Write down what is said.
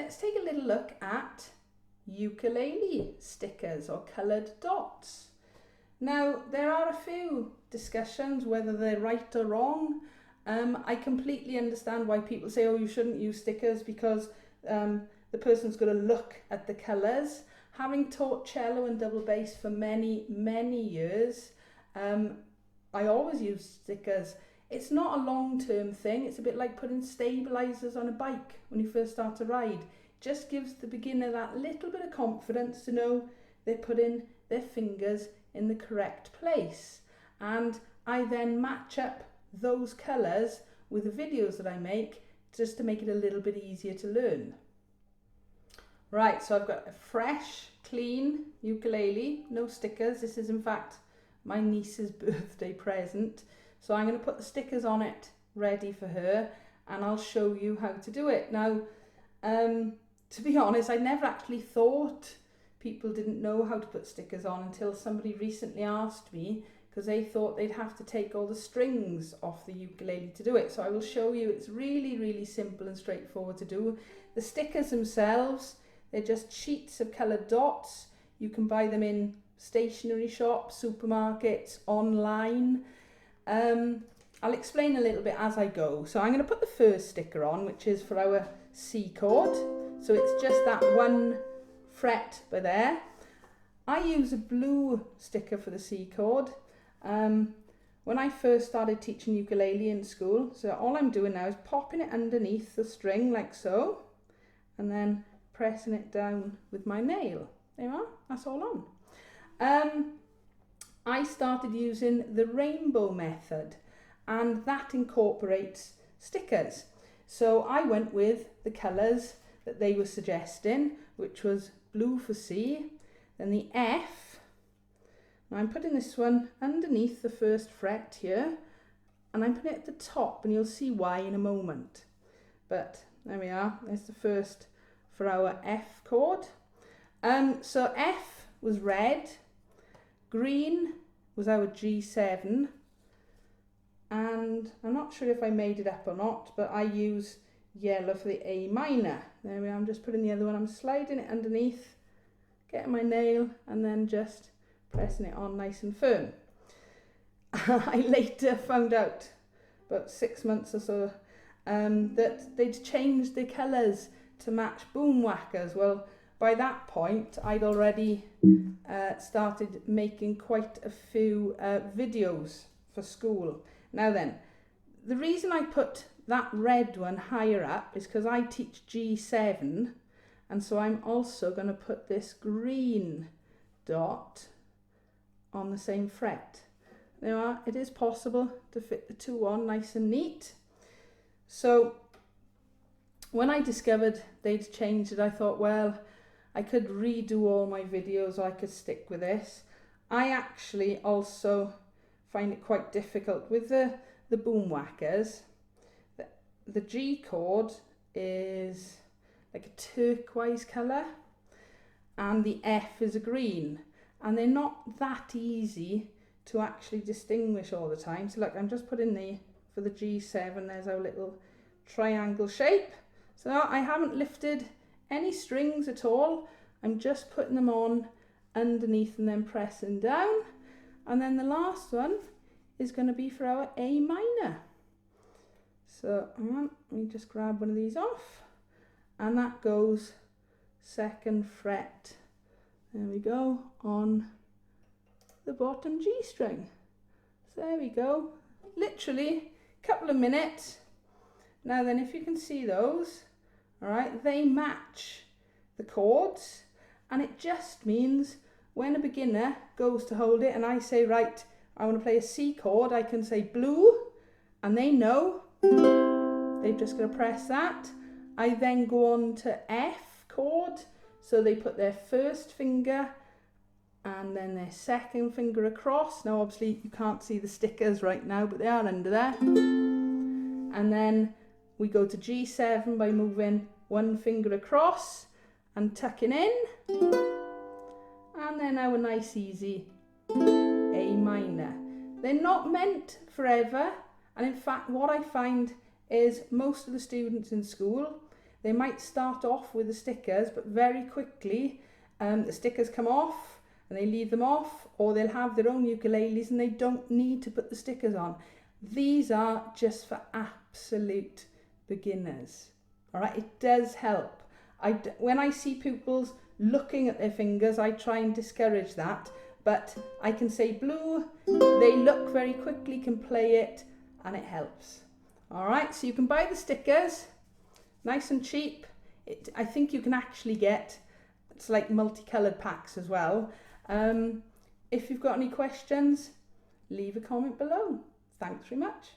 let's take a little look at ukulele stickers or coloured dots. Now, there are a few discussions whether they're right or wrong. I completely understand why people say, oh, you shouldn't use stickers because the person's got to look at the colours. Having taught cello and double bass for many, many years, I always use stickers. It's not a long-term thing. It's a bit like putting stabilisers on a bike when you first start to ride. It just gives the beginner that little bit of confidence to know they're putting their fingers in the correct place. And I then match up those colours with the videos that I make just to make it a little bit easier to learn. Right, so I've got a fresh, clean ukulele, no stickers. This is in fact my niece's birthday present. So I'm going to put the stickers on it ready for her, and I'll show you how to do it. Now, to be honest, I never actually thought people didn't know how to put stickers on until somebody recently asked me, because they thought they'd have to take all the strings off the ukulele to do it. So I will show you. It's really, really simple and straightforward to do. The stickers themselves, they're just sheets of coloured dots. You can buy them in stationery shops, supermarkets, online. I'll explain a little bit as I go. So I'm going to put the first sticker on, which is for our C chord. So it's just that one fret by there. I use a blue sticker for the C chord. When I first started teaching ukulele in school, so all I'm doing now is popping it underneath the string like so, and then pressing it down with my nail. There you are, that's all on. I started using the Rainbow Method, and that incorporates stickers. So I went with the colours that they were suggesting, which was blue for C, then the F. Now I'm putting this one underneath the first fret here, and I'm putting it at the top, and you'll see why in a moment. But there we are, there's the first for our F chord. So F was red, green was our G7, and I'm not sure if I made it up or not, but I use yellow for the A minor. There we are, I'm just putting the other one, I'm sliding it underneath, getting my nail, and then just pressing it on nice and firm. I later found out, about 6 months or so, that they'd changed the colours to match boomwhackers. Well, by that point, I'd already started making quite a few videos for school. Now then, the reason I put that red one higher up is because I teach G7, and so I'm also going to put this green dot on the same fret. There you are, it is possible to fit the two on nice and neat. So when I discovered they'd changed it, I thought, well, I could redo all my videos, or I could stick with this. I actually also find it quite difficult with the boomwhackers. The G chord is like a turquoise colour, and the F is a green, and they're not that easy to actually distinguish all the time. So look, I'm just putting for the G7, there's our little triangle shape. So I haven't lifted any strings at all. I'm just putting them on underneath and then pressing down. And then the last one is going to be for our A minor. So let me just grab one of these off, and that goes 2nd fret. There we go, on the bottom G string. So there we go, literally a couple of minutes. Now then, if you can see those, all right, they match the chords, and it just means when a beginner goes to hold it and I say, right, I want to play a C chord, I can say blue, and they know they've just got to press that. I then go on to F chord, so they put their first finger and then their second finger across. Now obviously you can't see the stickers right now, but they are under there. And then we go to G7 by moving one finger across and tucking in. And then our nice easy A minor. They're not meant forever, and in fact what I find is most of the students in school, they might start off with the stickers, but very quickly the stickers come off and they leave them off, or they'll have their own ukuleles and they don't need to put the stickers on. These are just for absolute beginners. All right, it does help. When I see pupils looking at their fingers, I try and discourage that, but I can say blue, they look very quickly, can play it, and it helps. All right, so you can buy the stickers, nice and cheap. I think you can actually get, it's like multicolored packs as well. If you've got any questions, leave a comment below. Thanks very much.